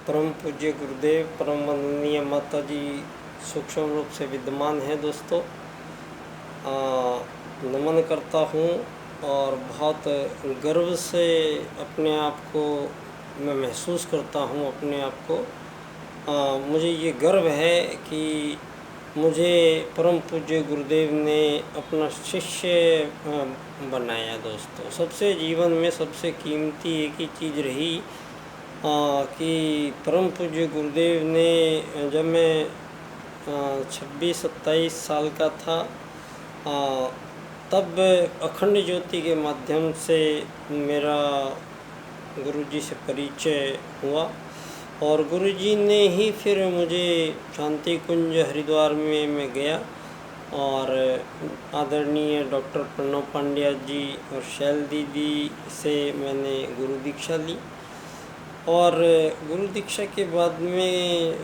परम पूज्य गुरुदेव परम वंदनीय माता जी सूक्ष्म रूप से विद्यमान है दोस्तों। नमन करता हूँ और बहुत गर्व से अपने आप को मैं महसूस करता हूँ अपने आप को। मुझे ये गर्व है कि मुझे परम पूज्य गुरुदेव ने अपना शिष्य बनाया दोस्तों। सबसे जीवन में सबसे कीमती एक ही चीज़ रही कि परम पूज्य गुरुदेव ने, जब मैं 26-27 साल का था, तब अखंड ज्योति के माध्यम से मेरा गुरुजी से परिचय हुआ और गुरुजी ने ही फिर मुझे शांति कुंज हरिद्वार में मैं गया और आदरणीय डॉक्टर प्रणव पांड्या जी और शैल दीदी से मैंने गुरु दीक्षा ली। और गुरु दीक्षा के बाद में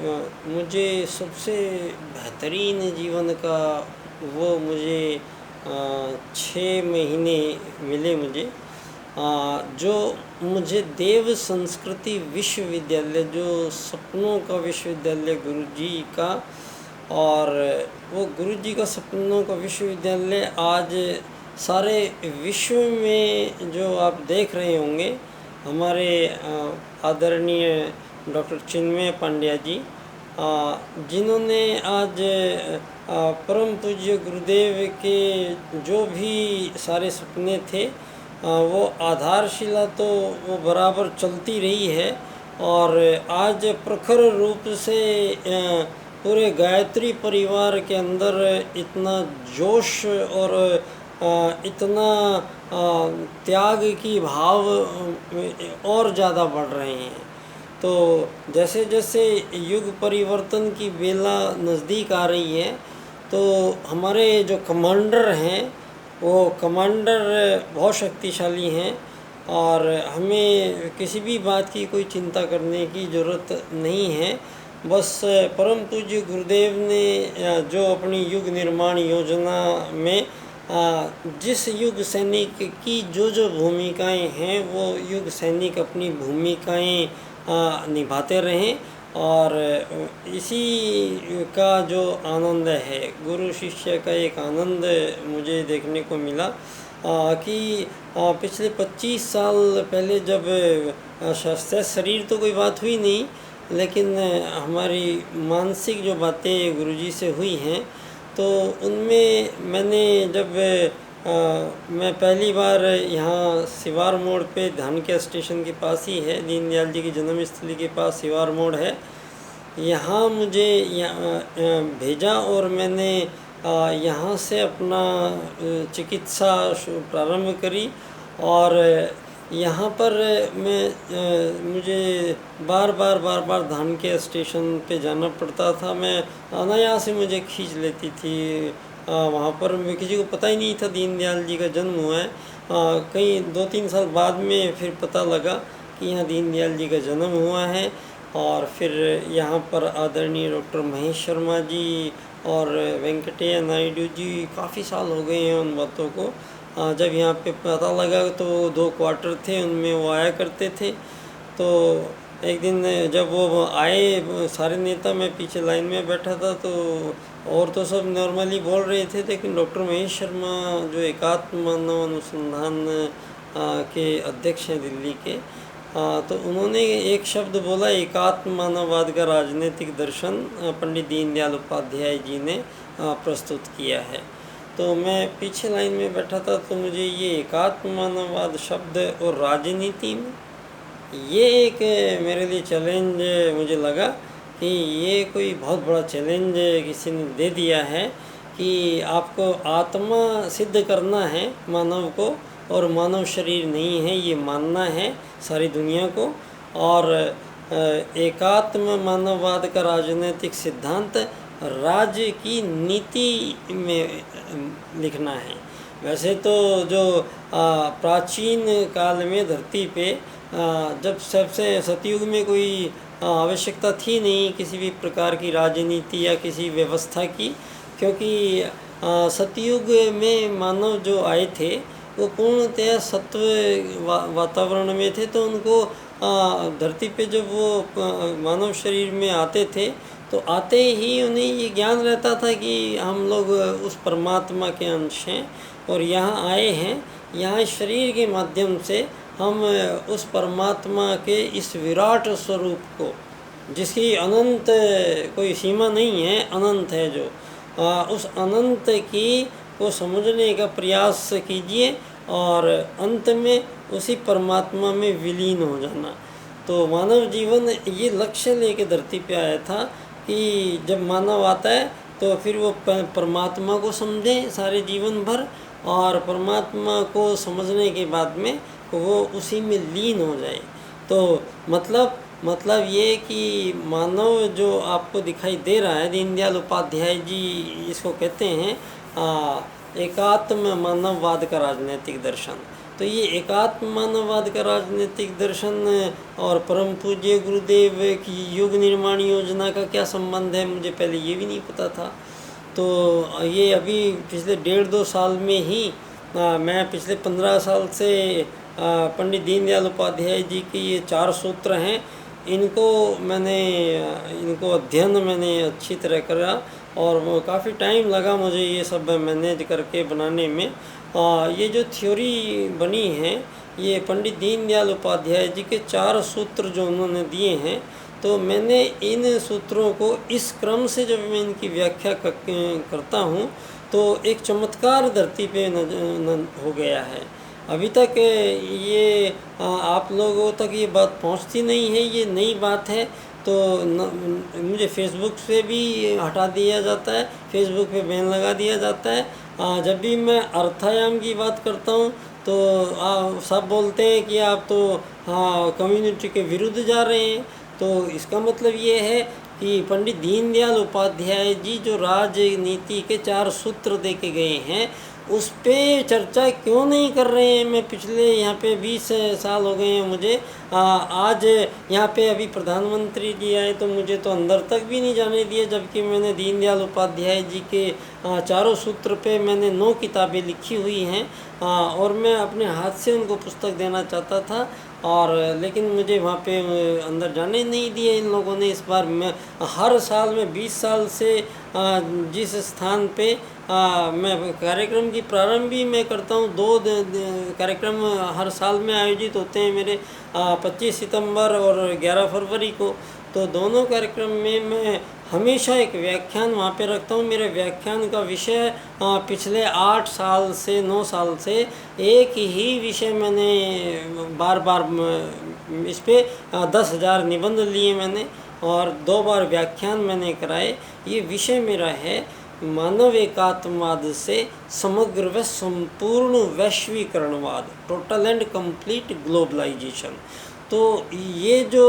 मुझे सबसे बेहतरीन जीवन का वो मुझे 6 महीने मिले मुझे, जो मुझे देव संस्कृति विश्वविद्यालय, जो सपनों का विश्वविद्यालय गुरुजी का, और वो गुरुजी का सपनों का विश्वविद्यालय आज सारे विश्व में जो आप देख रहे होंगे, हमारे आदरणीय डॉक्टर चिन्मय पांड्या जी, जिन्होंने आज परम पूज्य गुरुदेव के जो भी सारे सपने थे, वो आधारशिला तो वो बराबर चलती रही है और आज प्रखर रूप से पूरे गायत्री परिवार के अंदर इतना जोश और इतना त्याग की भाव और ज़्यादा बढ़ रहे हैं। तो जैसे जैसे युग परिवर्तन की बेला नज़दीक आ रही है, तो हमारे जो कमांडर हैं वो कमांडर बहुत शक्तिशाली हैं और हमें किसी भी बात की कोई चिंता करने की ज़रूरत नहीं है। बस परम पूज्य गुरुदेव ने जो अपनी युग निर्माण योजना में जिस युग सैनिक की जो भूमिकाएं हैं, वो युग सैनिक अपनी भूमिकाएं निभाते रहें और इसी का जो आनंद है, गुरु शिष्य का एक आनंद मुझे देखने को मिला कि पिछले 25 साल पहले जब शरीर तो कोई बात हुई नहीं, लेकिन हमारी मानसिक जो बातें गुरुजी से हुई हैं, तो उनमें मैंने जब मैं पहली बार यहाँ सिवार मोड़ पे धानक्या स्टेशन के पास ही है, दीनदयाल जी की जन्मस्थली के पास सिवार मोड़ है, यहाँ मुझे भेजा और मैंने यहाँ से अपना चिकित्सा प्रारंभ करी। और यहाँ पर मुझे बार बार धानक्या स्टेशन पे जाना पड़ता था। मैं अनायास से मुझे खींच लेती थी वहाँ पर। किसी को पता ही नहीं था दीनदयाल जी का जन्म हुआ है। कई 2-3 साल बाद में फिर पता लगा कि यहाँ दीनदयाल जी का जन्म हुआ है। और फिर यहाँ पर आदरणीय डॉक्टर महेश शर्मा जी और वेंकटैया नायडू जी, काफ़ी साल हो गए हैं उन बातों को। जब यहाँ पे पता लगा तो 2 क्वार्टर थे, उनमें वो आया करते थे। तो एक दिन जब वो आए सारे नेता, मैं पीछे लाइन में बैठा था, तो और तो सब नॉर्मली बोल रहे थे, लेकिन डॉक्टर महेश शर्मा जो एकात्म मानव अनुसंधान के अध्यक्ष हैं दिल्ली के, तो उन्होंने एक शब्द बोला, एकात्म मानववाद का राजनीतिक दर्शन पंडित दीनदयाल उपाध्याय जी ने प्रस्तुत किया है। तो मैं पीछे लाइन में बैठा था, तो मुझे ये एकात्म मानववाद शब्द और राजनीति में ये एक मेरे लिए चैलेंज मुझे लगा कि ये कोई बहुत बड़ा चैलेंज किसी ने दे दिया है कि आपको आत्मा सिद्ध करना है मानव को, और मानव शरीर नहीं है ये मानना है सारी दुनिया को। और एकात्म मानववाद का राजनीतिक सिद्धांत राज्य की नीति में लिखना है। वैसे तो जो प्राचीन काल में धरती पे जब सबसे सतयुग में कोई आवश्यकता थी नहीं किसी भी प्रकार की राजनीति या किसी व्यवस्था की, क्योंकि सतयुग में मानव जो आए थे वो पूर्णतया सत्व वातावरण में थे, तो उनको धरती पे जब वो मानव शरीर में आते थे तो आते ही उन्हें ये ज्ञान रहता था कि हम लोग उस परमात्मा के अंश हैं और यहाँ आए हैं, यहाँ इस शरीर के माध्यम से हम उस परमात्मा के इस विराट स्वरूप को, जिसकी अनंत कोई सीमा नहीं है, अनंत है जो, उस अनंत की को समझने का प्रयास कीजिए और अंत में उसी परमात्मा में विलीन हो जाना। तो मानव जीवन ये लक्ष्य लेके धरती पे आया था कि जब मानव आता है तो फिर वो परमात्मा को समझे सारे जीवन भर, और परमात्मा को समझने के बाद में वो उसी में लीन हो जाए। तो मतलब ये कि मानव जो आपको दिखाई दे रहा है, दीनदयाल उपाध्याय जी इसको कहते हैं एकात्म मानववाद का राजनीतिक दर्शन। तो ये एकात्म मानववाद का राजनीतिक दर्शन और परम पूज्य गुरुदेव की युग निर्माण योजना का क्या संबंध है, मुझे पहले ये भी नहीं पता था। तो ये अभी पिछले 1.5-2 साल में ही मैं पिछले 15 साल से पंडित दीनदयाल उपाध्याय जी के ये 4 सूत्र हैं, इनको अध्ययन मैंने अच्छी तरह करा और काफ़ी टाइम लगा मुझे ये सब मैनेज करके बनाने में। ये जो थ्योरी बनी है ये पंडित दीनदयाल उपाध्याय जी के 4 सूत्र जो उन्होंने दिए हैं, तो मैंने इन सूत्रों को इस क्रम से जब मैं इनकी व्याख्या करता हूँ तो एक चमत्कार धरती पे हो गया है। अभी तक ये आप लोगों तक ये बात पहुँचती नहीं है, ये नई बात है। तो मुझे फेसबुक से भी हटा दिया जाता है, फेसबुक पे बैन लगा दिया जाता है। जब भी मैं अर्थायाम की बात करता हूँ तो सब बोलते हैं कि आप तो कम्युनिटी के विरुद्ध जा रहे हैं। तो इसका मतलब ये है कि पंडित दीनदयाल उपाध्याय जी जो राजनीति के 4 सूत्र दे के गए हैं उस पे चर्चा क्यों नहीं कर रहे हैं। मैं पिछले यहाँ पे 20 साल हो गए हैं मुझे, आज यहाँ पे अभी प्रधानमंत्री जी आए तो मुझे तो अंदर तक भी नहीं जाने दिया, जबकि मैंने दीनदयाल उपाध्याय जी के 4 सूत्र पे मैंने 9 किताबें लिखी हुई हैं और मैं अपने हाथ से उनको पुस्तक देना चाहता था, और लेकिन मुझे वहाँ पे अंदर जाने नहीं दिए इन लोगों ने। इस बार मैं हर साल में 20 साल से जिस स्थान पे मैं कार्यक्रम की प्रारंभ भी मैं करता हूँ, 2 कार्यक्रम हर साल में आयोजित होते हैं मेरे, 25 सितंबर और 11 फरवरी को। तो दोनों कार्यक्रम में मैं हमेशा एक व्याख्यान वहाँ पे रखता हूँ। मेरे व्याख्यान का विषय पिछले 8 साल से 9 साल से एक ही विषय मैंने बार बार इस पे 10,000 निबंध लिए मैंने और 2 बार व्याख्यान मैंने कराए। ये विषय मेरा है मानव एकात्मवाद से समग्र व संपूर्ण वैश्वीकरणवाद, टोटल एंड कंप्लीट ग्लोबलाइजेशन। तो ये जो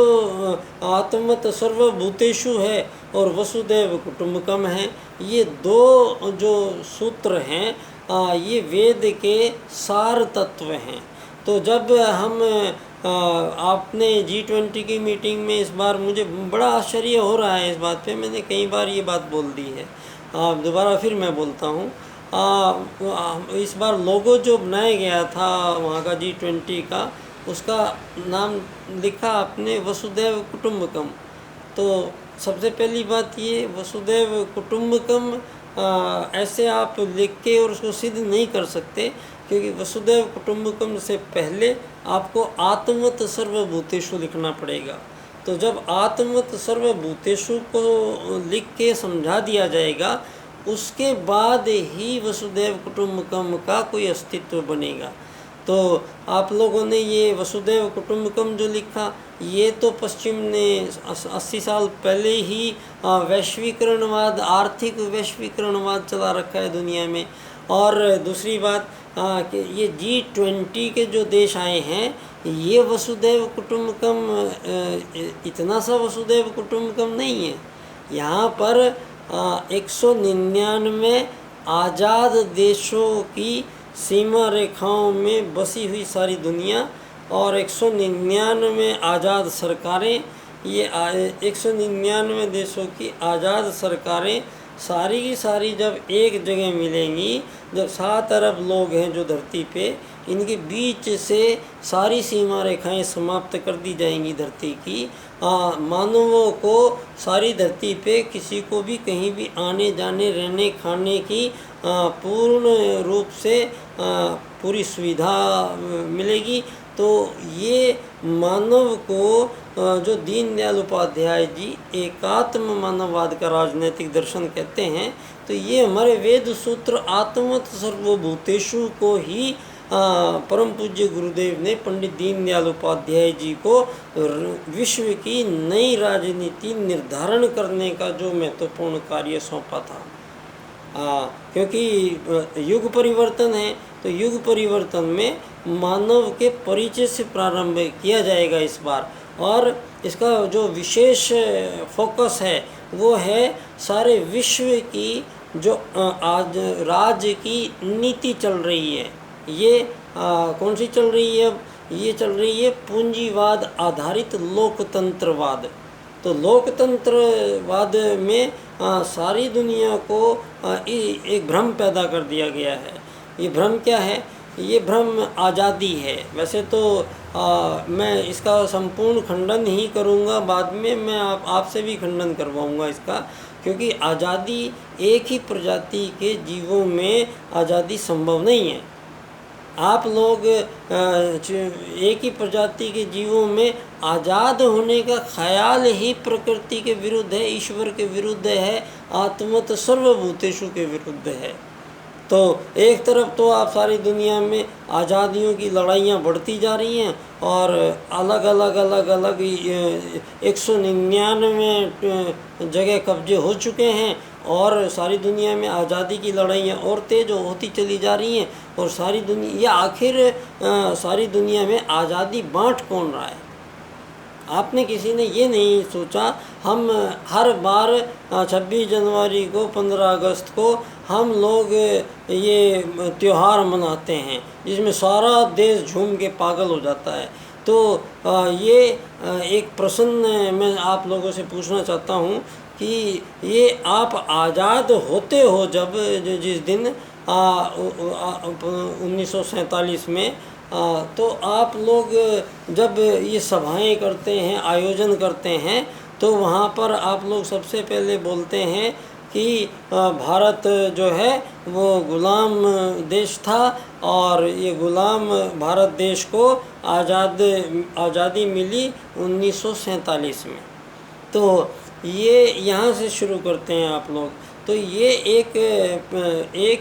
आत्मत सर्वभूतेषु है और वसुदैव कुटुंबकम है, ये 2 जो सूत्र हैं ये वेद के सार तत्व हैं। तो जब हम आपने G20 की मीटिंग में इस बार मुझे बड़ा आश्चर्य हो रहा है इस बात पे, मैंने कई बार ये बात बोल दी है, दोबारा फिर मैं बोलता हूँ। इस बार लोगो जो बनाया गया था वहाँ का G20 का, उसका नाम लिखा आपने वसुदैव कुटुंबकम। तो सबसे पहली बात ये वसुदैव कुटुंबकम ऐसे आप लिख के और उसको सिद्ध नहीं कर सकते, क्योंकि वसुदैव कुटुंबकम से पहले आपको आत्मवत सर्वभूतेषु लिखना पड़ेगा। तो जब आत्मवत सर्वभूतेषु को लिख के समझा दिया जाएगा उसके बाद ही वसुदैव कुटुंबकम का कोई अस्तित्व बनेगा। तो आप लोगों ने ये वसुदैव कुटुंबकम जो लिखा, ये तो पश्चिम ने 80 साल पहले ही वैश्वीकरणवाद, आर्थिक वैश्वीकरणवाद चला रखा है दुनिया में। और दूसरी बात कि ये G20 के जो देश आए हैं ये वसुदैव कुटुंबकम इतना सा वसुदैव कुटुंबकम नहीं है। यहाँ पर 199 आज़ाद देशों की सीमा रेखाओं में बसी हुई सारी दुनिया और 199 आज़ाद सरकारें, ये 199 देशों की आज़ाद सरकारें सारी की सारी जब एक जगह मिलेंगी, जब 7 अरब लोग हैं जो धरती पे, इनके बीच से सारी सीमा रेखाएं समाप्त कर दी जाएंगी धरती की। मानवों को सारी धरती पे किसी को भी कहीं भी आने जाने रहने खाने की पूर्ण रूप से पूरी सुविधा मिलेगी। तो ये मानव को जो दीनदयाल उपाध्याय जी एकात्म मानववाद का राजनीतिक दर्शन कहते हैं, तो ये हमारे वेद सूत्र आत्मवत् सर्वभूतेषु को ही परम पूज्य गुरुदेव ने पंडित दीनदयाल उपाध्याय जी को विश्व की नई राजनीति निर्धारण करने का जो महत्वपूर्ण कार्य सौंपा था। क्योंकि युग परिवर्तन है, तो युग परिवर्तन में मानव के परिचय से प्रारंभ किया जाएगा इस बार। और इसका जो विशेष फोकस है वो है सारे विश्व की जो आज राज्य की नीति चल रही है, ये कौन सी चल रही है? अब ये चल रही है पूंजीवाद आधारित लोकतंत्रवाद। तो लोकतंत्रवाद में सारी दुनिया को एक भ्रम पैदा कर दिया गया है। ये भ्रम क्या है? ये भ्रम आज़ादी है। वैसे तो मैं इसका संपूर्ण खंडन ही करूँगा, बाद में मैं आपसे भी खंडन करवाऊँगा इसका, क्योंकि आज़ादी एक ही प्रजाति के जीवों में आज़ादी संभव नहीं है। आप लोग एक ही प्रजाति के जीवों में आज़ाद होने का ख्याल ही प्रकृति के विरुद्ध है, ईश्वर के विरुद्ध है, आत्मवत् सर्वभूतेषु के विरुद्ध है। तो एक तरफ तो आप सारी दुनिया में आज़ादियों की लड़ाइयाँ बढ़ती जा रही हैं और अलग अलग 199 जगह कब्जे हो चुके हैं और सारी दुनिया में आज़ादी की लड़ाइयाँ और तेज होती चली जा रही हैं। और सारी दुनिया या आखिर सारी दुनिया में आज़ादी बांट कौन रहा है? आपने किसी ने ये नहीं सोचा। हम हर बार 26 जनवरी को 15 अगस्त को हम लोग ये त्यौहार मनाते हैं जिसमें सारा देश झूम के पागल हो जाता है। तो ये एक प्रश्न मैं आप लोगों से पूछना चाहता हूँ कि ये आप आज़ाद होते हो जब जिस दिन 1947 में, तो आप लोग जब ये सभाएं करते हैं, आयोजन करते हैं, तो वहाँ पर आप लोग सबसे पहले बोलते हैं कि भारत जो है वो गुलाम देश था और ये गुलाम भारत देश को आज़ादी मिली 1947 में। तो ये यहाँ से शुरू करते हैं आप लोग। तो ये एक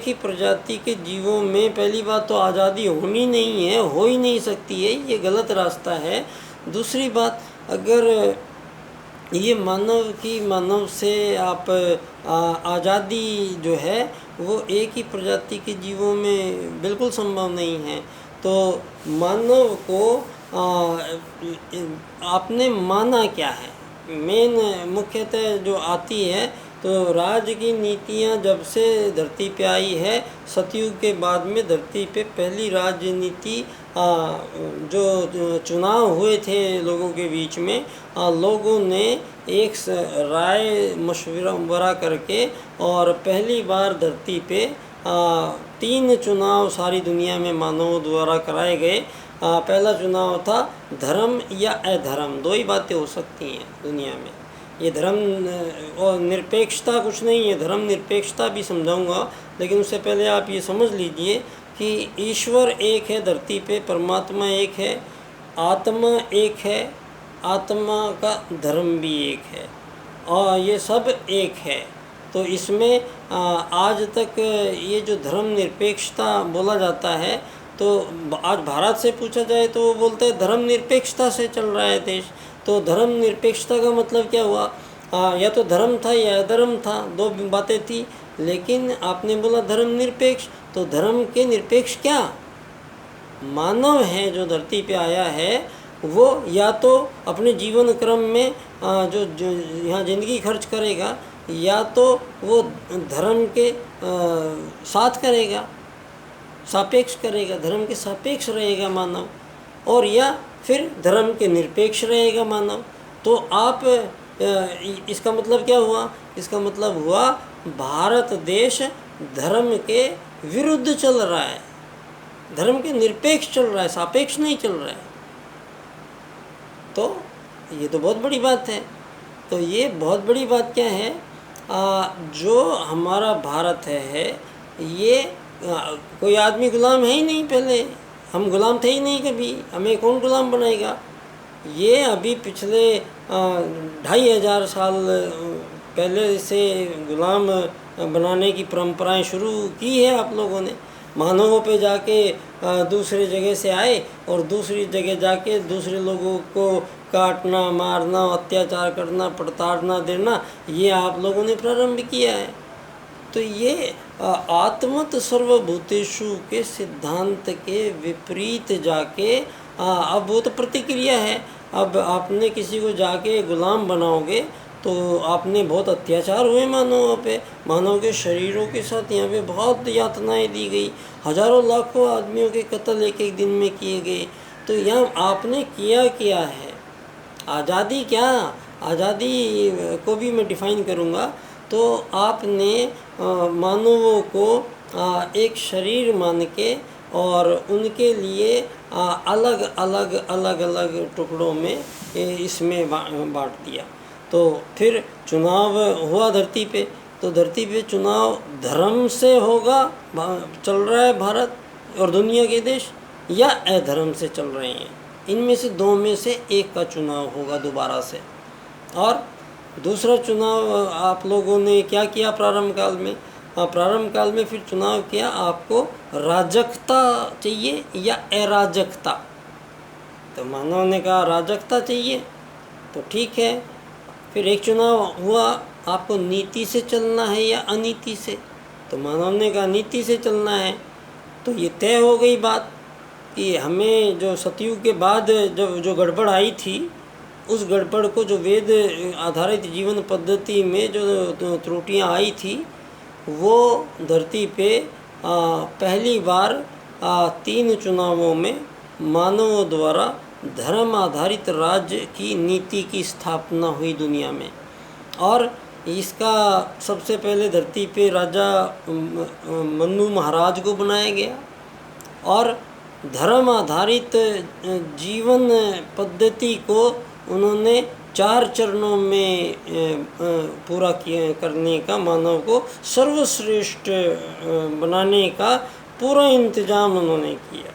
ही प्रजाति के जीवों में पहली बात तो आज़ादी होनी नहीं है, हो ही नहीं सकती है, ये गलत रास्ता है। दूसरी बात, अगर ये मानव से आप आज़ादी जो है वो एक ही प्रजाति के जीवों में बिल्कुल संभव नहीं है। तो मानव को आपने माना क्या है? मेन मुख्यतः जो आती है, तो राज्य की नीतियाँ जब से धरती पे आई है, सतयुग के बाद में धरती पे पहली राजनीति जो चुनाव हुए थे लोगों के बीच में, लोगों ने एक राय मशवरा करके और पहली बार धरती पे 3 चुनाव सारी दुनिया में मानवों द्वारा कराए गए। पहला चुनाव था धर्म या अधर्म, 2 ही बातें हो सकती हैं दुनिया में। ये धर्म और निरपेक्षता कुछ नहीं है, धर्म निरपेक्षता भी समझाऊंगा, लेकिन उससे पहले आप ये समझ लीजिए कि ईश्वर एक है धरती पे, परमात्मा एक है, आत्मा एक है, आत्मा का धर्म भी एक है और ये सब एक है। तो इसमें आज तक ये जो धर्म निरपेक्षता बोला जाता है, तो आज भारत से पूछा जाए तो वो बोलते हैं धर्म निरपेक्षता से चल रहा है देश। तो धर्म निरपेक्षता का मतलब क्या हुआ? या तो धर्म था या अधर्म था, 2 बातें थी। लेकिन आपने बोला धर्म निरपेक्ष, तो धर्म के निरपेक्ष क्या? मानव है जो धरती पे आया है, वो या तो अपने जीवन क्रम में जो यहाँ ज़िंदगी खर्च करेगा, या तो वो धर्म के साथ करेगा, सापेक्ष करेगा, धर्म के सापेक्ष रहेगा मानव, और या फिर धर्म के निरपेक्ष रहेगा मानव। तो आप इसका मतलब क्या हुआ? इसका मतलब हुआ भारत देश धर्म के विरुद्ध चल रहा है। धर्म के निरपेक्ष चल रहा है, सापेक्ष नहीं चल रहा है। तो ये तो बहुत बड़ी बात है। तो ये बहुत बड़ी बात क्या है, जो हमारा भारत है ये कोई आदमी गुलाम है ही नहीं। पहले हम गुलाम थे ही नहीं कभी, हमें कौन गुलाम बनाएगा। ये अभी पिछले 2500 साल पहले से गुलाम बनाने की परंपराएं शुरू की है आप लोगों ने। मानवों पे जाके दूसरे जगह से आए और दूसरी जगह जाके दूसरे लोगों को काटना, मारना, अत्याचार करना, प्रताड़ना देना, ये आप लोगों ने प्रारंभ किया है। तो ये आत्मत सर्वभूतेषु के सिद्धांत के विपरीत जाके अब वो तो प्रतिक्रिया है। अब आपने किसी को जाके गुलाम बनाओगे तो आपने बहुत अत्याचार हुए मानवों पे, मानव के शरीरों के साथ यहाँ पे बहुत यातनाएं दी गई, हजारों लाखों आदमियों के कत्ल एक एक दिन में किए गए। तो यहाँ आपने किया है। आज़ादी क्या, आज़ादी को भी मैं डिफ़ाइन करूँगा। तो आपने मानवों को एक शरीर मान के और उनके लिए अलग अलग टुकड़ों में इसमें बांट दिया। तो फिर चुनाव हुआ धरती पे, तो धरती पे चुनाव धर्म से होगा, चल रहा है भारत और दुनिया के देश, या अधर्म से चल रहे हैं। इनमें से दो में से एक का चुनाव होगा दोबारा से। और दूसरा चुनाव आप लोगों ने क्या किया प्रारंभ काल में? प्रारंभ काल में फिर चुनाव किया, आपको राजकता चाहिए या अराजकता। तो मानव ने कहा राजकता चाहिए, तो ठीक है। फिर एक चुनाव हुआ, आपको नीति से चलना है या अनीति से। तो मानव ने कहा नीति से चलना है। तो ये तय हो गई बात कि हमें जो सतयुग के बाद जब जो गड़बड़ आई थी, उस गड़बड़ को जो वेद आधारित जीवन पद्धति में जो त्रुटियां आई थी, वो धरती पे पहली बार 3 चुनावों में मानवों द्वारा धर्म आधारित राज्य की नीति की स्थापना हुई दुनिया में। और इसका सबसे पहले धरती पे राजा मनु महाराज को बनाया गया और धर्म आधारित जीवन पद्धति को उन्होंने 4 चरणों में पूरा करने का, मानव को सर्वश्रेष्ठ बनाने का पूरा इंतजाम उन्होंने किया।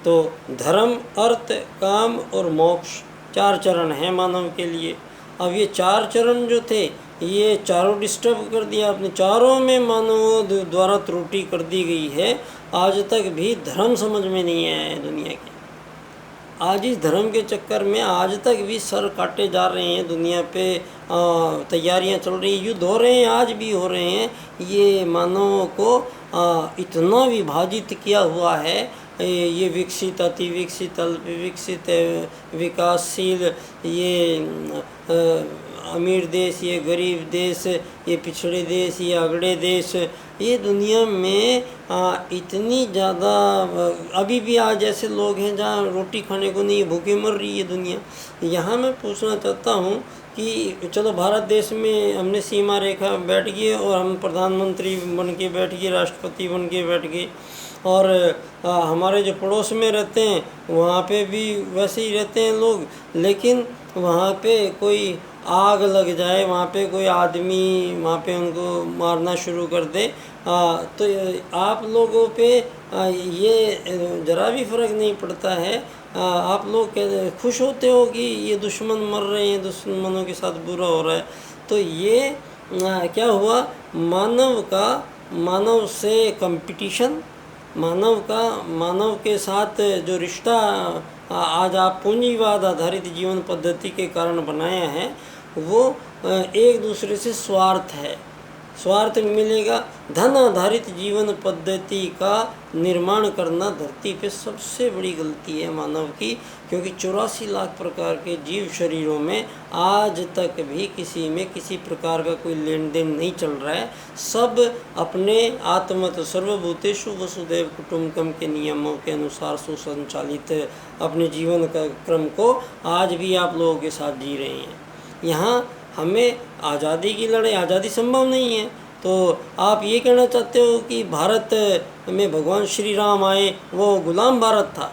तो धर्म, अर्थ, काम और मोक्ष 4 चरण हैं मानव के लिए। अब ये 4 चरण जो थे, ये चारों डिस्टर्ब कर दिया आपने। चारों में मानवों द्वारा त्रुटि कर दी गई है। आज तक भी धर्म समझ में नहीं आया है दुनिया के। आज इस धर्म के चक्कर में आज तक भी सर काटे जा रहे हैं दुनिया पे। तैयारियां चल रही हैं, युद्ध हो रहे हैं, आज भी हो रहे हैं। ये मानवों को इतना विभाजित किया हुआ है। ये विकसित, अति विकसित, अल्प विकसित, विकासशील, ये अमीर देश, ये गरीब देश, ये पिछड़े देश, ये अगड़े देश। ये दुनिया में इतनी ज़्यादा, अभी भी आज ऐसे लोग हैं जहाँ रोटी खाने को नहीं, भूखे मर रही है दुनिया। यहाँ मैं पूछना चाहता हूँ कि चलो भारत देश में हमने सीमा रेखा बैठ गए और हम प्रधानमंत्री बन के बैठ गए, राष्ट्रपति बन के बैठ गए, और हमारे जो पड़ोस में रहते हैं वहाँ पे भी वैसे ही रहते हैं लोग। लेकिन वहाँ पे कोई आग लग जाए, वहाँ पे कोई आदमी वहाँ पे उनको मारना शुरू कर दे, तो आप लोगों पे ये ज़रा भी फ़र्क नहीं पड़ता है। आप लोग खुश होते हो कि ये दुश्मन मर रहे हैं, दुश्मनों के साथ बुरा हो रहा है। तो ये क्या हुआ, मानव से कंपटीशन, मानव के साथ जो रिश्ता आज आप पूंजीवाद आधारित जीवन पद्धति के कारण बनाया है, वो एक दूसरे से स्वार्थ है। स्वार्थ मिलेगा। धन आधारित जीवन पद्धति का निर्माण करना धरती पे सबसे बड़ी गलती है मानव की, क्योंकि 84 लाख प्रकार के जीव शरीरों में आज तक भी किसी में किसी प्रकार का कोई लेन देन नहीं चल रहा है। सब अपने आत्मत सर्वभूतेषु वसुदैव कुटुम्बकम के नियमों के अनुसार सुसंचालित अपने जीवन का क्रम को आज भी आप लोगों के साथ जी रहे हैं। यहाँ हमें आज़ादी की लड़ाई, आज़ादी संभव नहीं है। तो आप ये कहना चाहते हो कि भारत में भगवान श्री राम आए वो गुलाम भारत था,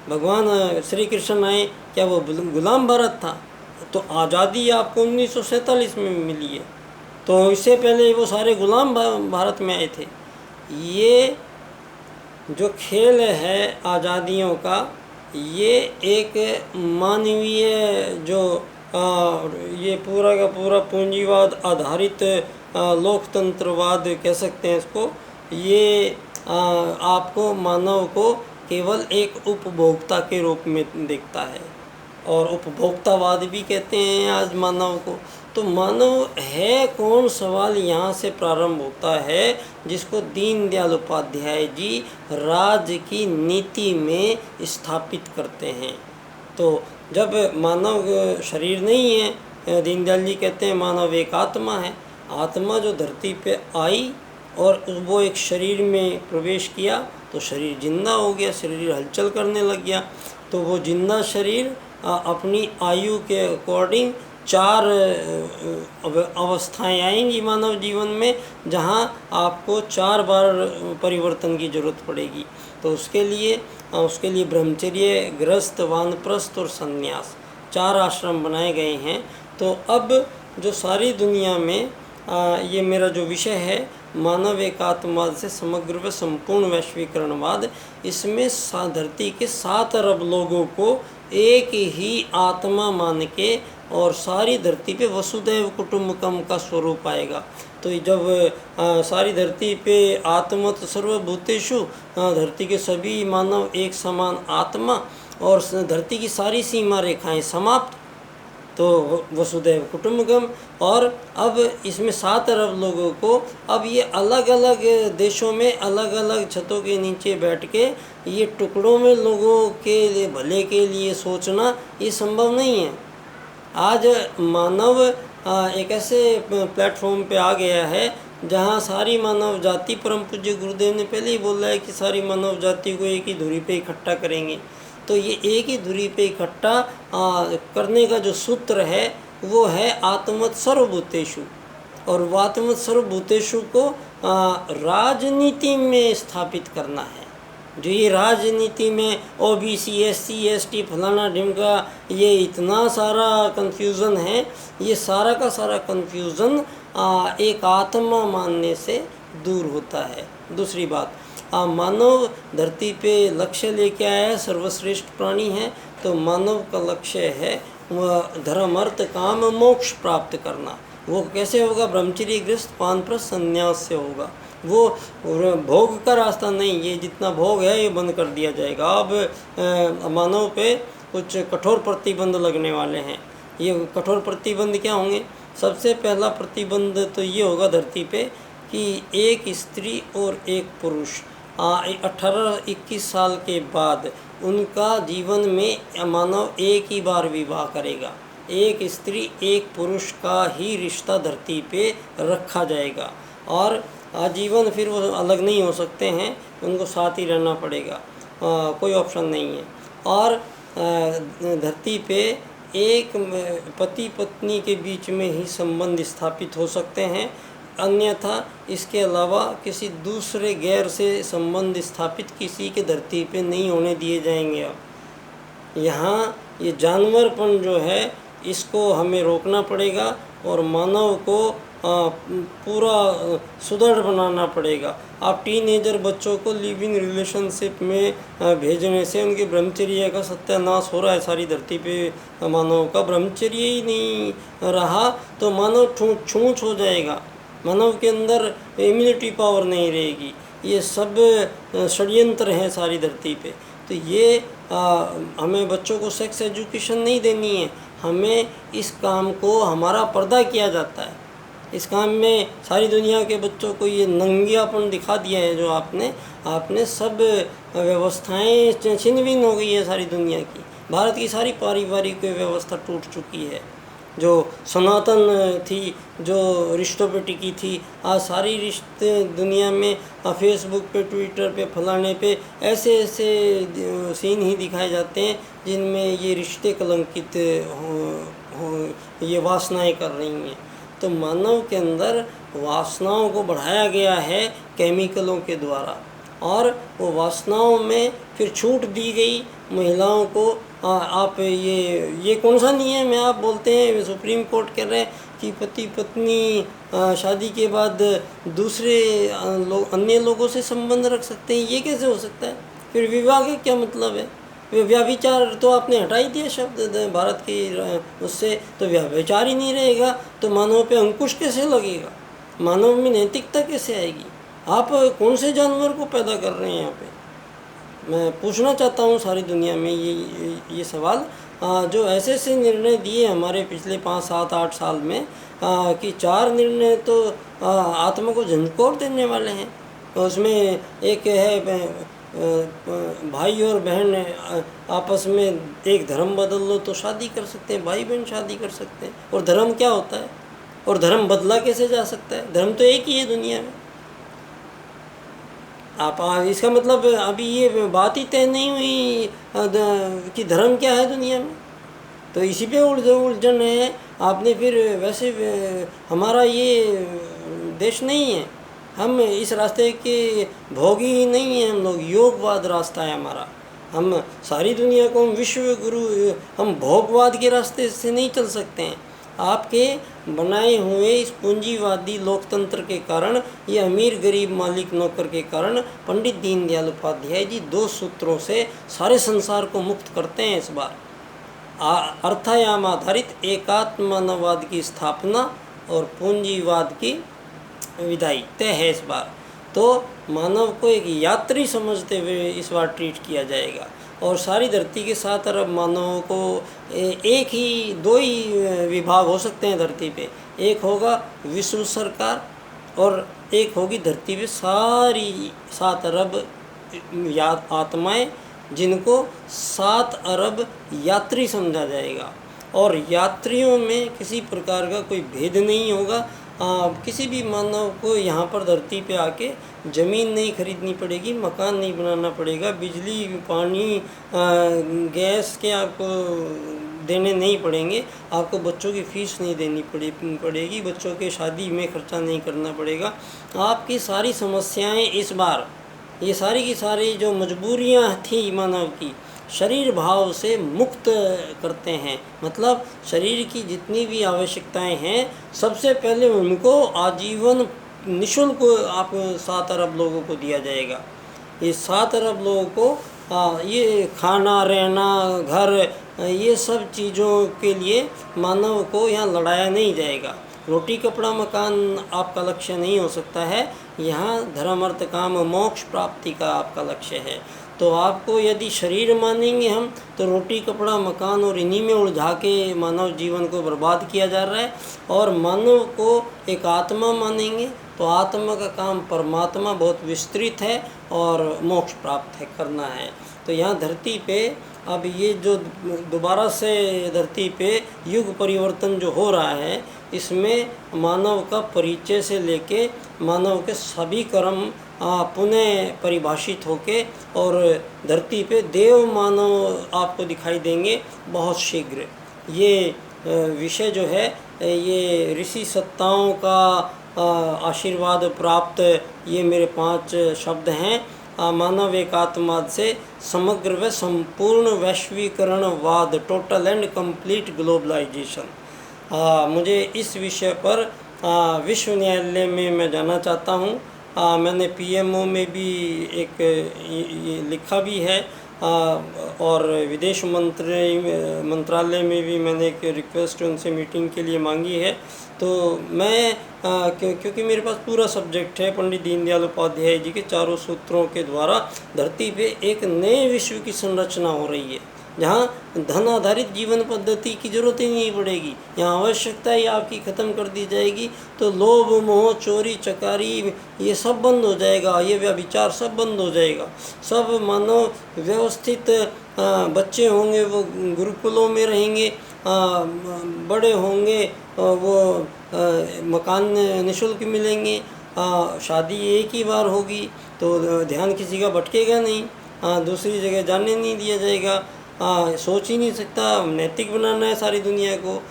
भगवान श्री कृष्ण आए क्या वो गुलाम भारत था? तो आज़ादी आपको 1947 में मिली है, तो इससे पहले वो सारे गुलाम भारत में आए थे। ये जो खेल है आज़ादियों का, ये एक मानवीय जो ये पूरा का पूरा पूंजीवाद आधारित लोकतंत्रवाद कह सकते हैं इसको, ये आपको मानव को केवल एक उपभोक्ता के रूप में देखता है, और उपभोक्तावाद भी कहते हैं आज मानव को। तो मानव है कौन, सवाल यहाँ से प्रारंभ होता है, जिसको दीनदयाल उपाध्याय जी राज्य की नीति में स्थापित करते हैं। तो जब मानव शरीर नहीं है, दीनदयाल जी कहते हैं मानव एक आत्मा है। आत्मा जो धरती पे आई और वो एक शरीर में प्रवेश किया तो शरीर जिंदा हो गया, शरीर हलचल करने लग गया। तो वो जिंदा शरीर अपनी आयु के अकॉर्डिंग 4 अवस्थाएं आएंगी मानव जीवन में, जहां आपको 4 बार परिवर्तन की ज़रूरत पड़ेगी। तो उसके लिए ब्रह्मचर्य, गृहस्थ, वानप्रस्थ और संन्यास 4 आश्रम बनाए गए हैं। तो अब जो सारी दुनिया में ये मेरा जो विषय है मानव एकात्मवाद से समग्र व संपूर्ण वैश्वीकरणवाद, इसमें धरती के 7 अरब लोगों को एक ही आत्मा मान के और सारी धरती पे वसुदैव कुटुंबकम का स्वरूप आएगा। तो जब सारी धरती पे आत्मत सर्वभूतेषु, धरती के सभी मानव एक समान आत्मा और धरती की सारी सीमा रेखाएं समाप्त, तो वसुदैव कुटुंबकम। और अब इसमें 7 अरब लोगों को अब ये अलग अलग देशों में अलग अलग छतों के नीचे बैठ के ये टुकड़ों में लोगों के लिए भले के लिए सोचना ये संभव नहीं है। आज मानव एक ऐसे प्लेटफॉर्म पे आ गया है जहाँ सारी मानव जाति, परम पूज्य गुरुदेव ने पहले ही बोला है कि सारी मानव जाति को एक ही धुरी पे इकट्ठा करेंगे। तो ये एक ही धुरी पे इकट्ठा करने का जो सूत्र है वो है आत्मवत् सर्वभूतेषु, और वो आत्मवत् सर्वभूतेषु को राजनीति में स्थापित करना है। जो ये राजनीति में OBC, SC, ST फलाना ढिमका, ये इतना सारा कन्फ्यूज़न है, ये सारा का सारा कन्फ्यूज़न एक आत्मा मानने से दूर होता है। दूसरी बात, मानव धरती पे लक्ष्य लेके आया है, सर्वश्रेष्ठ प्राणी है। तो मानव का लक्ष्य है वह धर्म अर्थ काम मोक्ष प्राप्त करना। वो कैसे होगा? ब्रह्मचर्य, गृहस्थ, वानप्रस्थ, संन्यास से होगा। वो भोग का रास्ता नहीं, ये जितना भोग है ये बंद कर दिया जाएगा। अब मानव पे कुछ कठोर प्रतिबंध लगने वाले हैं। ये कठोर प्रतिबंध क्या होंगे? सबसे पहला प्रतिबंध तो ये होगा धरती पे कि एक स्त्री और एक पुरुष 18-21 साल के बाद उनका जीवन में मानव एक ही बार विवाह करेगा। एक स्त्री एक पुरुष का ही रिश्ता धरती पे रखा जाएगा और आजीवन फिर वो अलग नहीं हो सकते हैं, उनको साथ ही रहना पड़ेगा, कोई ऑप्शन नहीं है। और धरती पे एक पति पत्नी के बीच में ही संबंध स्थापित हो सकते हैं, अन्यथा इसके अलावा किसी दूसरे गैर से संबंध स्थापित किसी के धरती पे नहीं होने दिए जाएंगे। अब यहाँ ये जानवरपन जो है इसको हमें रोकना पड़ेगा और मानव को पूरा सुदृढ़ बनाना पड़ेगा। आप टीनेजर बच्चों को लिव इन रिलेशनशिप में भेजने से उनके ब्रह्मचर्य का सत्यानाश हो रहा है। सारी धरती पे मानव का ब्रह्मचर्य ही नहीं रहा तो मानव छूछ हो जाएगा, मानव के अंदर इम्यूनिटी पावर नहीं रहेगी। ये सब षड्यंत्र हैं सारी धरती पे। तो ये हमें बच्चों को सेक्स एजुकेशन नहीं देनी है, हमें इस काम को हमारा पर्दा किया जाता है। इस काम में सारी दुनिया के बच्चों को ये नंगियापन दिखा दिया है जो आपने सब व्यवस्थाएं छिन्न-भिन्न हो गई है सारी दुनिया की। भारत की सारी पारिवारिक व्यवस्था टूट चुकी है। जो सनातन थी, जो रिश्तों पे टिकी थी, आज सारी रिश्ते दुनिया में फेसबुक पे, ट्विटर पे, फलाने पे ऐसे सीन ही दिखाए जाते हैं जिनमें ये रिश्ते कलंकित हो ये वासनाएं कर रही हैं। तो मानव के अंदर वासनाओं को बढ़ाया गया है केमिकलों के द्वारा, और वो वासनाओं में फिर छूट दी गई महिलाओं को। आप ये कौन सा नियम है आप बोलते हैं, सुप्रीम कोर्ट कह रहे हैं कि पति पत्नी शादी के बाद दूसरे अन्य लोगों से संबंध रख सकते हैं, ये कैसे हो सकता है? फिर विवाह का क्या मतलब है? व्यभिचार तो आपने हटा ही दिया शब्द भारत की उससे, तो व्यभिचार ही नहीं रहेगा तो मानव पे अंकुश कैसे लगेगा? मानव में नैतिकता कैसे आएगी? आप कौन से जानवर को पैदा कर रहे हैं यहाँ पे? मैं पूछना चाहता हूँ सारी दुनिया में ये सवाल, जो ऐसे ऐसे निर्णय दिए हमारे पिछले 5, 7, 8 साल में, कि 4 निर्णय तो आत्मा को झंझोर देने वाले हैं। उसमें एक है भाई और बहन आपस में एक धर्म बदल लो तो शादी कर सकते हैं, भाई बहन शादी कर सकते हैं। और धर्म क्या होता है? और धर्म बदला कैसे जा सकता है? धर्म तो एक ही है दुनिया में। आप इसका मतलब अभी ये बात ही तय नहीं हुई कि धर्म क्या है दुनिया में, तो इसी पे उलझन है। आपने फिर वैसे हमारा ये देश नहीं है, हम इस रास्ते के भोगी ही नहीं हैं, हम लोग योगवाद रास्ता है हमारा। हम सारी दुनिया को हम विश्व गुरु, हम भोगवाद के रास्ते से नहीं चल सकते हैं। आपके बनाए हुए इस पूंजीवादी लोकतंत्र के कारण, ये अमीर गरीब मालिक नौकर के कारण पंडित दीनदयाल उपाध्याय जी 2 सूत्रों से सारे संसार को मुक्त करते हैं। इस बार अर्थायाम आधारित एकात्म मानववाद की स्थापना और पूंजीवाद की विदाई तय है इस बार। तो मानव को एक यात्री समझते हुए इस बार ट्रीट किया जाएगा, और सारी धरती के 7 अरब मानवों को एक ही 2 ही विभाग हो सकते हैं धरती पे। एक होगा विश्व सरकार और एक होगी धरती पे सारी 7 अरब आत्माएं, जिनको 7 अरब यात्री समझा जाएगा। और यात्रियों में किसी प्रकार का कोई भेद नहीं होगा। किसी भी मानव को यहाँ पर धरती पे आके ज़मीन नहीं खरीदनी पड़ेगी, मकान नहीं बनाना पड़ेगा, बिजली पानी गैस के आपको देने नहीं पड़ेंगे, आपको बच्चों की फ़ीस नहीं देनी पड़ेगी, बच्चों के शादी में खर्चा नहीं करना पड़ेगा। आपकी सारी समस्याएं इस बार, ये सारी की सारी जो मजबूरियां थी मानव की, शरीर भाव से मुक्त करते हैं। मतलब शरीर की जितनी भी आवश्यकताएं हैं, सबसे पहले उनको आजीवन निःशुल्क आप 7 अरब लोगों को दिया जाएगा। ये 7 अरब लोगों को ये खाना रहना घर, ये सब चीज़ों के लिए मानव को यहाँ लड़ाया नहीं जाएगा। रोटी कपड़ा मकान आपका लक्ष्य नहीं हो सकता है, यहाँ धर्म अर्थ काम मोक्ष प्राप्ति का आपका लक्ष्य है। तो आपको यदि शरीर मानेंगे हम, तो रोटी कपड़ा मकान और इन्हीं में उलझा के मानव जीवन को बर्बाद किया जा रहा है। और मानव को एक आत्मा मानेंगे तो आत्मा का काम परमात्मा बहुत विस्तृत है और मोक्ष प्राप्त है करना है। तो यहाँ धरती पे अब ये जो दोबारा से धरती पे युग परिवर्तन जो हो रहा है, इसमें मानव का परिचय से लेके मानव के सभी कर्म पुनः परिभाषित होके और धरती पे देव मानव आपको दिखाई देंगे बहुत शीघ्र। ये विषय जो है ये ऋषि सत्ताओं का आशीर्वाद प्राप्त ये मेरे 5 शब्द हैं। मानव एकात्मवाद से समग्र व संपूर्ण वैश्वीकरणवाद, टोटल एंड कंप्लीट ग्लोबलाइजेशन। मुझे इस विषय पर विश्व न्यायालय में मैं जाना चाहता हूँ। मैंने पीएमओ में भी एक ये लिखा भी है, और विदेश मंत्रालय में भी मैंने एक रिक्वेस्ट उनसे मीटिंग के लिए मांगी है। तो मैं क्योंकि मेरे पास पूरा सब्जेक्ट है पंडित दीनदयाल उपाध्याय जी के 4 सूत्रों के द्वारा धरती पे एक नए विश्व की संरचना हो रही है, जहाँ धन आधारित जीवन पद्धति की जरूरत ही नहीं पड़ेगी। यहाँ आवश्यकता ही आपकी ख़त्म कर दी जाएगी। तो लोभ मोह चोरी चकारी ये सब बंद हो जाएगा, ये व्यभिचार सब बंद हो जाएगा। सब मानव व्यवस्थित बच्चे होंगे वो गुरुकुलों में रहेंगे, बड़े होंगे वो मकान निःशुल्क मिलेंगे, शादी एक ही बार होगी तो ध्यान किसी का भटकेगा नहीं, दूसरी जगह जाने नहीं दिया जाएगा। सोच ही नहीं सकता, नैतिक बनाना है सारी दुनिया को,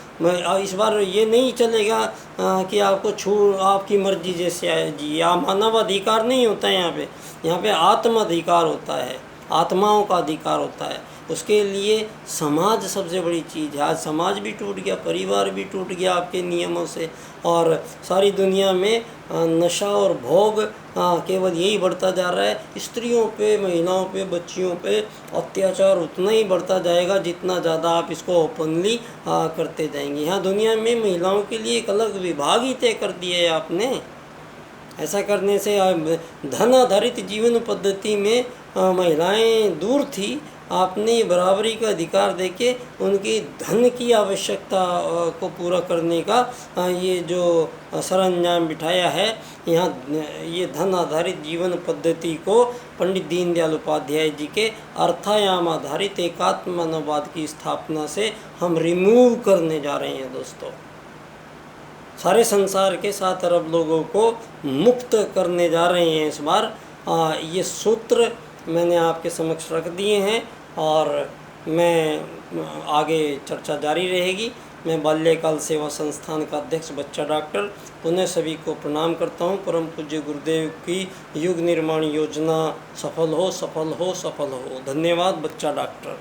इस बार ये नहीं चलेगा कि आपको आपकी मर्जी जैसे आए जी, या मानव अधिकार नहीं होता है यहाँ पे आत्म अधिकार होता है, आत्माओं का अधिकार होता है। उसके लिए समाज सबसे बड़ी चीज़ है। आज समाज भी टूट गया, परिवार भी टूट गया आपके नियमों से, और सारी दुनिया में नशा और भोग केवल यही बढ़ता जा रहा है। स्त्रियों पे, महिलाओं पे, बच्चियों पे अत्याचार उतना ही बढ़ता जाएगा जितना ज़्यादा आप इसको ओपनली करते जाएंगे। यहाँ दुनिया में महिलाओं के लिए एक अलग विभाग ही तय कर दिया है आपने। ऐसा करने से धन आधारित जीवन पद्धति में महिलाएं दूर थी। आपने बराबरी का अधिकार देके उनकी धन की आवश्यकता को पूरा करने का ये जो सरंजाम बिठाया है। यहाँ ये धन आधारित जीवन पद्धति को पंडित दीनदयाल उपाध्याय जी के अर्थायाम आधारित एकात्म मानववाद की स्थापना से हम रिमूव करने जा रहे हैं दोस्तों। सारे संसार के 7 अरब लोगों को मुक्त करने जा रहे हैं इस बार। ये सूत्र मैंने आपके समक्ष रख दिए हैं और मैं आगे चर्चा जारी रहेगी। मैं बाल्यकाल सेवा संस्थान का अध्यक्ष बच्चा डॉक्टर पुनः सभी को प्रणाम करता हूँ। परम पूज्य गुरुदेव की युग निर्माण योजना सफल हो, सफल हो, सफल हो। धन्यवाद बच्चा डॉक्टर।